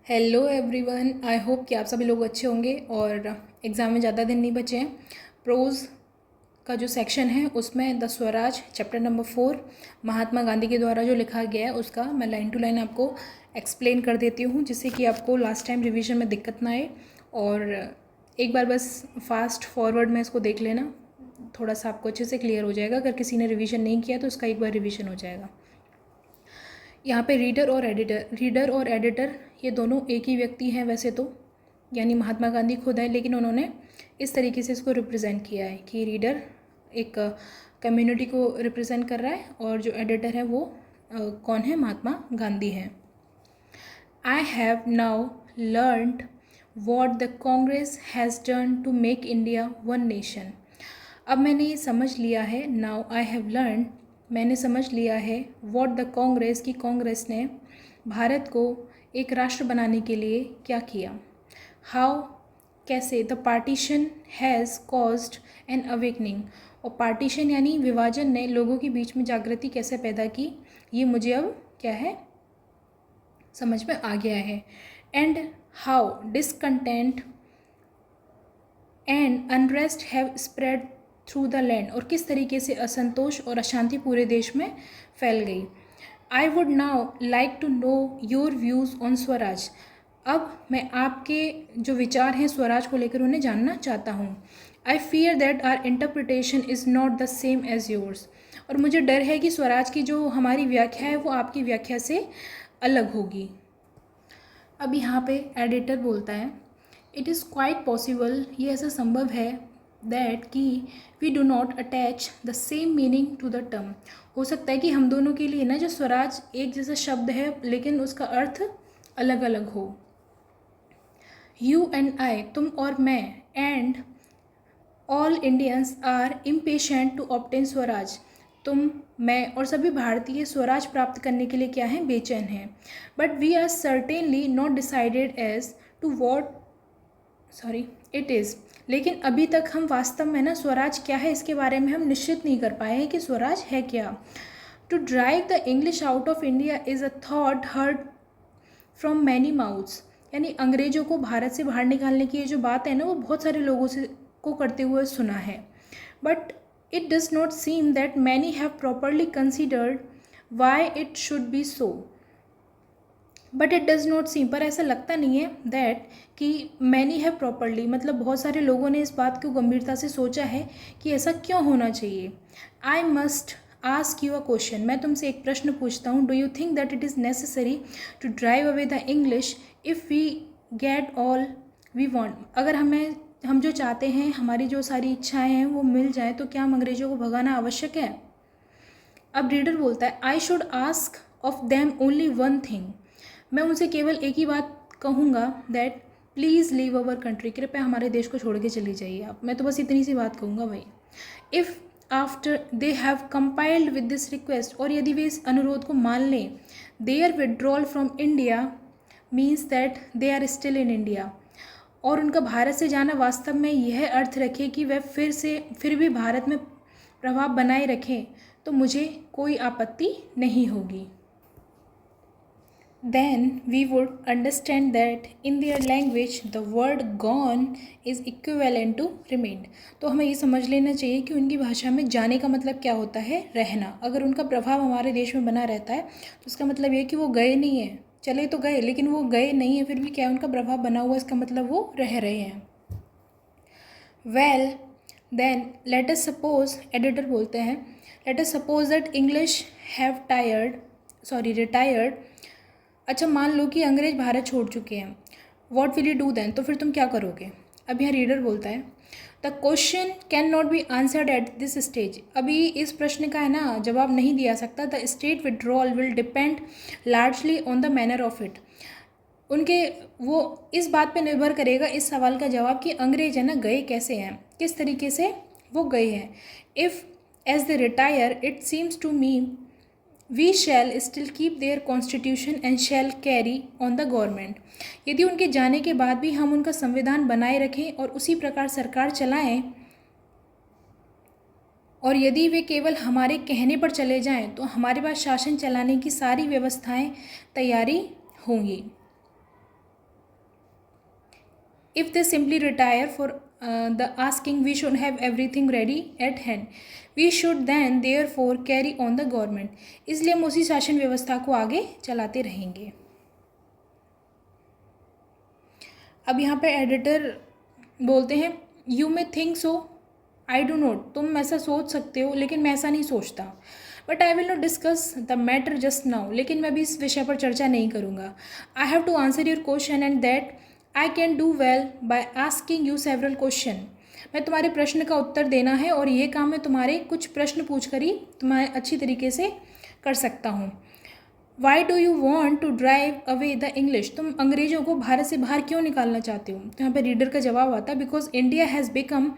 Hello everyone, I hope कि आप सभी लोग अच्छे होंगे और एग्ज़ाम में ज़्यादा दिन नहीं बचे हैं। प्रोज़ का जो सेक्शन है उसमें the Swaraj chapter number 4 Mahatma Gandhi के द्वारा जो लिखा गया है उसका मैं लाइन टू लाइन आपको एक्सप्लेन कर देती हूँ, जिससे कि आपको लास्ट टाइम रिवीजन में दिक्कत ना आए। और एक बार बस फास्ट फॉरवर्ड में इसको देख लेना, थोड़ा सा आपको अच्छे से क्लियर हो जाएगा। अगर किसी ने रिवीजन नहीं किया तो उसका एक बार रिवीजन हो जाएगा। यहाँ पे रीडर और एडिटर ये दोनों एक ही व्यक्ति हैं वैसे तो, यानी महात्मा गांधी खुद है, लेकिन उन्होंने इस तरीके से इसको रिप्रेजेंट किया है कि रीडर एक कम्युनिटी को रिप्रेजेंट कर रहा है और जो एडिटर है वो कौन है, महात्मा गांधी हैं। I have now learned what the Congress has done to make India one nation. अब मैंने ये समझ लिया है, नाउ आई हैव लर्न, मैंने समझ लिया है, वॉट द कांग्रेस की कांग्रेस ने भारत को एक राष्ट्र बनाने के लिए क्या किया। हाउ, कैसे, the partition has caused an awakening, और पार्टीशन यानी विभाजन ने लोगों के बीच में जागृति कैसे पैदा की, ये मुझे अब क्या है समझ में आ गया है। And how discontent and unrest have spread through the land, और किस तरीके से असंतोष और अशांति पूरे देश में फैल गई। I would now like to know your views on swaraj. अब मैं आपके जो विचार हैं स्वराज को लेकर उन्हें जानना चाहता हूँ। I fear that our interpretation is not the same as yours, और मुझे डर है कि स्वराज की जो हमारी व्याख्या है वो आपकी व्याख्या से अलग होगी। अब यहाँ पे एडिटर बोलता है, इट इज़ क्वाइट पॉसिबल, ये ऐसा संभव है, दैट कि we do not attach the same meaning to the term. हो सकता है कि हम दोनों के लिए ना जो स्वराज एक जैसा शब्द है लेकिन उसका अर्थ अलग अलग हो। यू एंड आई, तुम और मैं, and all Indians are impatient to obtain swaraj, तुम, मैं और सभी भारतीय स्वराज प्राप्त करने के लिए क्या हैं, बेचैन हैं। But we are certainly not decided as to what it is, लेकिन अभी तक हम वास्तव में ना स्वराज क्या है इसके बारे में हम निश्चित नहीं कर पाए हैं कि स्वराज है क्या। To drive the English out of India is a thought heard from many mouths, यानी अंग्रेज़ों को भारत से बाहर निकालने की ये जो बात है ना वो बहुत सारे लोगों से को करते हुए सुना है। But it does not seem that many have properly considered why it should B so. But it does not seem, पर ऐसा लगता नहीं है, दैट कि मैनी हैव प्रॉपरली मतलब बहुत सारे लोगों ने इस बात को गंभीरता से सोचा है कि ऐसा क्यों होना चाहिए। I must ask you a question, मैं तुमसे एक प्रश्न पूछता हूँ। Do you think that it is necessary to drive away the English if we get all we want, अगर हम जो चाहते हैं, हमारी जो सारी इच्छाएं हैं वो मिल जाए, तो क्या हम अंग्रेज़ों को भगाना आवश्यक है। अब रीडर बोलता है, I should ask of them only one thing, मैं उनसे केवल एक ही बात कहूँगा, that please leave our country, कृपया हमारे देश को छोड़ के चली जाइए आप। मैं तो बस इतनी सी बात कहूँगा भाई। If after they have compiled with this request, और यदि वे इस अनुरोध को मान लें, their withdrawal from India means that they are still in India, और उनका भारत से जाना वास्तव में यह अर्थ रखे कि वह फिर भी भारत में प्रभाव बनाए रखें, तो मुझे कोई आपत्ति नहीं होगी। Then we would understand that in their language the word gone is equivalent to remained, तो हमें ये समझ लेना चाहिए कि उनकी भाषा में जाने का मतलब क्या होता है, रहना। अगर उनका प्रभाव हमारे देश में बना रहता है तो इसका मतलब ये कि वो गए नहीं हैं, चले तो गए लेकिन वो गए नहीं हैं, फिर भी क्या उनका प्रभाव बना हुआ, इसका मतलब वो रह रहे हैं। Well then let us suppose, editor बोलते हैं, let us suppose that English have retired, अच्छा मान लो कि अंग्रेज भारत छोड़ चुके हैं। What will you do then, तो फिर तुम क्या करोगे। अब यहाँ रीडर बोलता है, the question can not be answered at this stage, अभी इस प्रश्न का है ना जवाब नहीं दिया सकता। The state withdrawal will depend largely on the manner of it, उनके वो इस बात पे निर्भर करेगा इस सवाल का जवाब कि अंग्रेज है ना गए कैसे हैं, किस तरीके से वो गए हैं। If as they retire it seems to me we shall still keep their constitution and shall carry on the government, यदि उनके जाने के बाद भी हम उनका संविधान बनाए रखें और उसी प्रकार सरकार चलाएं, और यदि वे केवल हमारे कहने पर चले जाएं, तो हमारे पास शासन चलाने की सारी व्यवस्थाएं तैयारी होंगी। If they simply retire for the asking, we should have everything ready at hand. We should then therefore carry on the government. इसलिए हम उसी शासन व्यवस्था को आगे चलाते रहेंगे. अब यहाँ पे एडिटर बोलते हैं, you may think so, I do not, तुम ऐसा सोच सकते हो लेकिन मैं ऐसा नहीं सोचता. But I will not discuss the matter just now, लेकिन मैं भी इस विषय पर चर्चा नहीं करूँगा. I have to answer your question and that I can do well by asking you several question. मैं तुम्हारे प्रश्न का उत्तर देना है और ये काम मैं तुम्हारे कुछ प्रश्न पूछ कर ही तुम्हारे अच्छी तरीके से कर सकता हूँ. Why do you want to drive away the English, तुम अंग्रेजों को भारत से बाहर क्यों निकालना चाहते हो. तो यहाँ पे रीडर का जवाब आता है, because India has become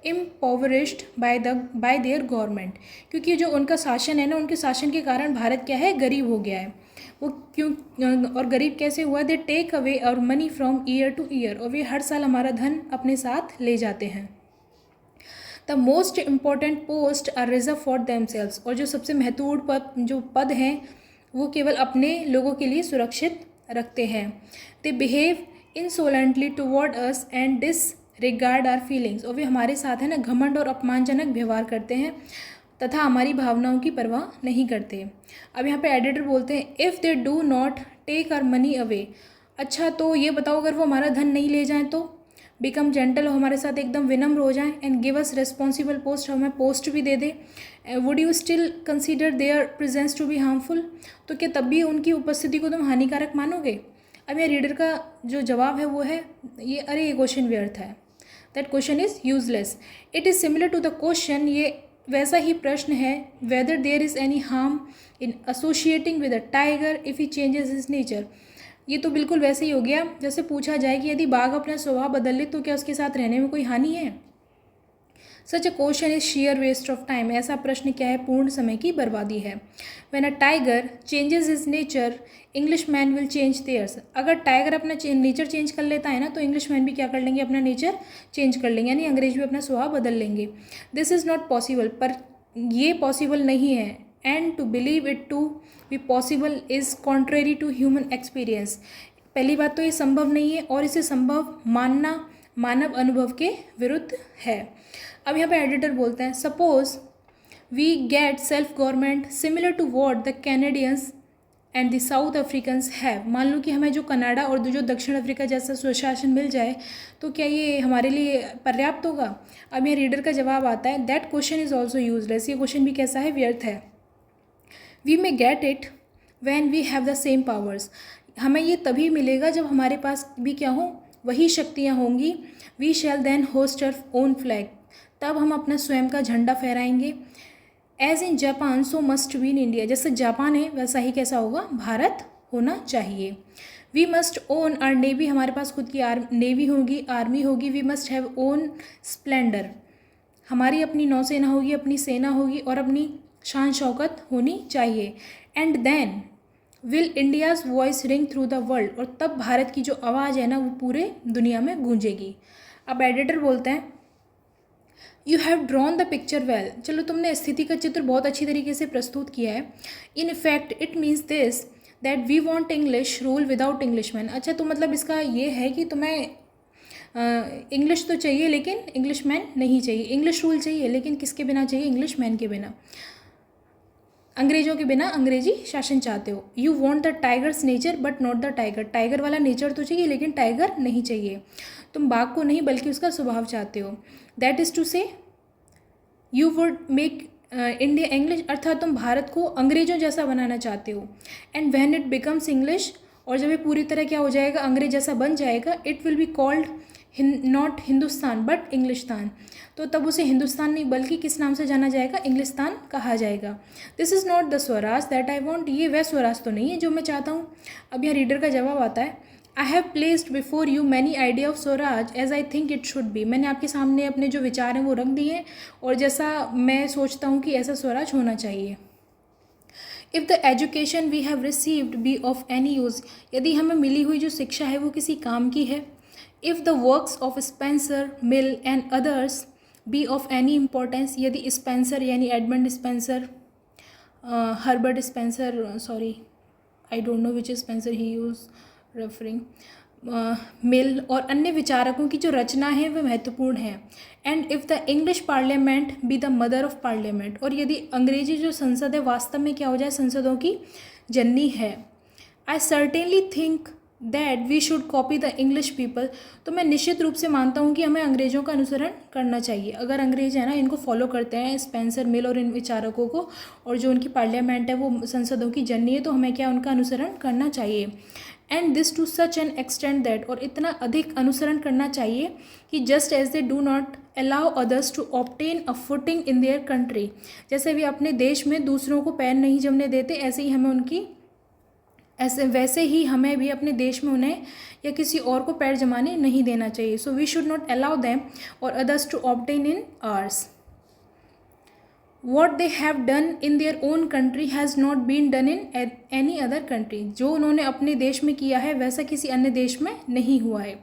impoverished by their government. क्योंकि जो उनका शासन है ना, उनके शासन के कारण भारत क्या है, गरीब हो गया है. वो क्यों, और गरीब कैसे हुआ, they take away our money from year to year, और वे हर साल हमारा धन अपने साथ ले जाते हैं. The most important post are reserve for themselves, और जो सबसे महत्वपूर्ण पद हैं वो केवल अपने लोगों के लिए सुरक्षित रखते हैं. They behave insolently toward us and disregard our feelings, और वे हमारे साथ है ना घमंड और अपमानजनक व्यवहार करते हैं तथा हमारी भावनाओं की परवाह नहीं करते. अब यहाँ पे एडिटर बोलते हैं, if they do not take our money away, अच्छा तो ये बताओ अगर वो हमारा धन नहीं ले जाएं तो. बिकम जेंटल, हो हमारे साथ एकदम विनम्र हो जाएं. And give us responsible post, हमें पोस्ट भी दे दे. Would you still consider their presence to be harmful, तो क्या तब भी उनकी उपस्थिति को तुम हानिकारक मानोगे. अब यह रीडर का जो जवाब है वो है ये, अरे ये क्वेश्चन व्यर्थ है. That question is useless. It is similar to the question, ये वैसा ही प्रश्न है, whether there is any harm in associating with a tiger if he changes his nature. ये तो बिल्कुल वैसे ही हो गया जैसे पूछा जाए कि यदि बाघ अपना स्वभाव बदल ले तो क्या उसके साथ रहने में कोई हानि है. Such a question is sheer waste of time, ऐसा प्रश्न क्या है, पूर्ण समय की बर्बादी है. When a tiger changes his nature English man will change theirs, अगर टाइगर अपना नेचर चेंज कर लेता है ना तो इंग्लिश मैन भी क्या कर लेंगे, अपना नेचर चेंज कर लेंगे, यानी अंग्रेज भी अपना स्वभाव बदल लेंगे. दिस इज़ नॉट पॉसिबल, पर ये पॉसिबल नहीं है. And to believe it to be possible is contrary to human experience, पहली बात तो ये संभव नहीं है और इसे संभव मानना मानव अनुभव के विरुद्ध है. अब यहाँ पे एडिटर बोलते हैं, suppose we get self government similar to what the Canadians and the South Africans have, मान लो कि हमें जो कनाडा और जो दक्षिण अफ्रीका जैसा स्वशासन मिल जाए तो क्या ये हमारे लिए पर्याप्त होगा. अब यहाँ रीडर का जवाब आता है, that question is also useless, ये क्वेश्चन भी कैसा है, व्यर्थ है. We may get it when we have the same powers, हमें ये तभी मिलेगा जब हमारे पास भी क्या हो, वही शक्तियाँ होंगी. We shall then host our own flag, तब हम अपना स्वयं का झंडा फहराएंगे. As in Japan so must be in India, जैसे जापान है वैसा ही कैसा होगा, भारत होना चाहिए. We must own our navy, हमारे पास खुद की नेवी होगी, आर्मी होगी. We must have own splendour, हमारी अपनी नौसेना होगी, अपनी सेना होगी और अपनी शान शौकत होनी चाहिए. And then will India's voice ring through the world, और तब भारत की जो आवाज़ है ना वो पूरे दुनिया में गूंजेगी. अब एडिटर बोलते हैं, you have drawn the picture well, चलो तुमने स्थिति का चित्र बहुत अच्छी तरीके से प्रस्तुत किया है. In effect it means this that we want English rule without English man, अच्छा तो मतलब इसका ये है कि तुम्हें इंग्लिश तो चाहिए लेकिन इंग्लिश मैन नहीं चाहिए. इंग्लिश रूल चाहिए लेकिन किसके बिना चाहिए, इंग्लिश मैन के बिना, अंग्रेजों के बिना अंग्रेजी शासन चाहते हो. You want the tigers nature but not the tiger, tiger वाला नेचर तो चाहिए लेकिन टाइगर नहीं चाहिए. तुम बाघ को नहीं बल्कि उसका स्वभाव चाहते हो. दैट इज़ टू से you would make India English, अर्थात तुम भारत को अंग्रेजों जैसा बनाना चाहते हो. And when it becomes English, और जब ये पूरी तरह क्या हो जाएगा, अंग्रेज जैसा बन जाएगा, it will be called not Hindustan but Englistan, तो तब उसे हिंदुस्तान नहीं बल्कि किस नाम से जाना जाएगा, इंग्लिस्तान कहा जाएगा. This is not the Swaraj that I want, ये वह स्वराज तो नहीं है जो मैं चाहता हूँ. अब यहाँ रीडर का जवाब आता है, I have placed before you many idea of swaraj as I think it should be, मैंने आपके सामने अपने जो विचार हैं वो रख दिए हैं और जैसा मैं सोचता हूँ कि ऐसा स्वराज होना चाहिए. If the education we have received be of any use, यदि हमें मिली हुई जो शिक्षा है वो किसी काम की है. If the works of Spencer Mill and others be of any importance, यदि स्पेंसर यानी Edmund Spencer, Herbert Spencer, sorry I don't know which Spencer he is referring, Mill और अन्य विचारकों की जो रचना है वह महत्वपूर्ण है। And if the English parliament be the mother of parliament, और यदि अंग्रेजी जो संसद है वास्तव में क्या हो जाए, संसदों की जननी है। I certainly think that we should copy the English people, तो मैं निश्चित रूप से मानता हूँ कि हमें अंग्रेज़ों का अनुसरण करना चाहिए। अगर अंग्रेज है ना इनको फॉलो करते हैं, स्पेंसर, मिल और इन विचारकों को, और जो उनकी पार्लियामेंट है वो संसदों की जननी है, तो हमें क्या उनका अनुसरण करना चाहिए। And this to such an extend that, और इतना अधिक अनुसरण करना चाहिए कि just as they do not allow others to obtain a footing in their country, जैसे वे अपने देश में दूसरों को पैर नहीं जमने देते, वैसे ही हमें भी अपने देश में उन्हें या किसी और को पैर जमाने नहीं देना चाहिए। So we should not allow them और others to obtain in ours. What they have done in their own country has not been done in any other country, जो उन्होंने अपने देश में किया है वैसा किसी अन्य देश में नहीं हुआ है।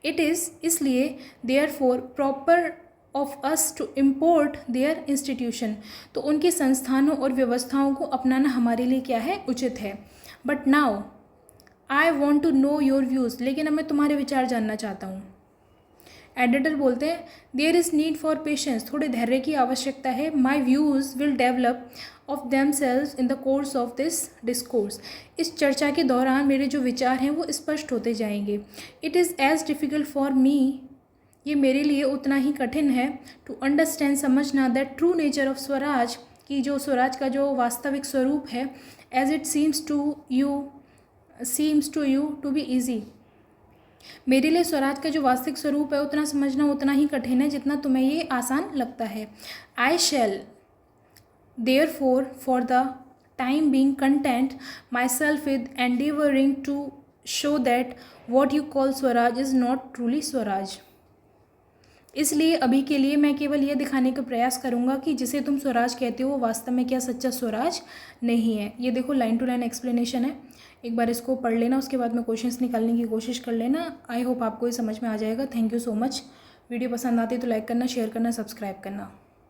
इट इज़ इसलिए therefore proper of us to import their institution, तो उनके संस्थानों और व्यवस्थाओं को अपनाना हमारे लिए क्या है, उचित है। But now I want to know your views, लेकिन अब मैं तुम्हारे विचार जानना चाहता हूँ। एडिटर बोलते हैं there is need for patience, थोड़े धैर्य की आवश्यकता है। My views will develop of themselves in the course of this discourse, इस चर्चा के दौरान मेरे जो विचार हैं वो स्पष्ट होते जाएंगे। It is as difficult for me, ये मेरे लिए उतना ही कठिन है, टू अंडरस्टैंड, समझना, that true nature of swaraj, कि जो स्वराज का जो वास्तविक स्वरूप है, as it seems to you to be easy, मेरे लिए स्वराज का जो वास्तविक स्वरूप है उतना समझना उतना ही कठिन है जितना तुम्हें ये आसान लगता है। I shall therefore for the time being content myself with endeavouring to show that what you call swaraj is not truly swaraj, इसलिए अभी के लिए मैं केवल यह दिखाने का प्रयास करूंगा कि जिसे तुम स्वराज कहते हो वो वास्तव में क्या सच्चा स्वराज नहीं है। ये देखो लाइन टू लाइन एक्सप्लेनेशन है, एक बार इसको पढ़ लेना, उसके बाद में क्वेश्चंस निकालने की कोशिश कर लेना। आई होप आपको ये समझ में आ जाएगा। Thank you so much. Video पसंद आती है तो लाइक करना, शेयर करना, सब्सक्राइब करना।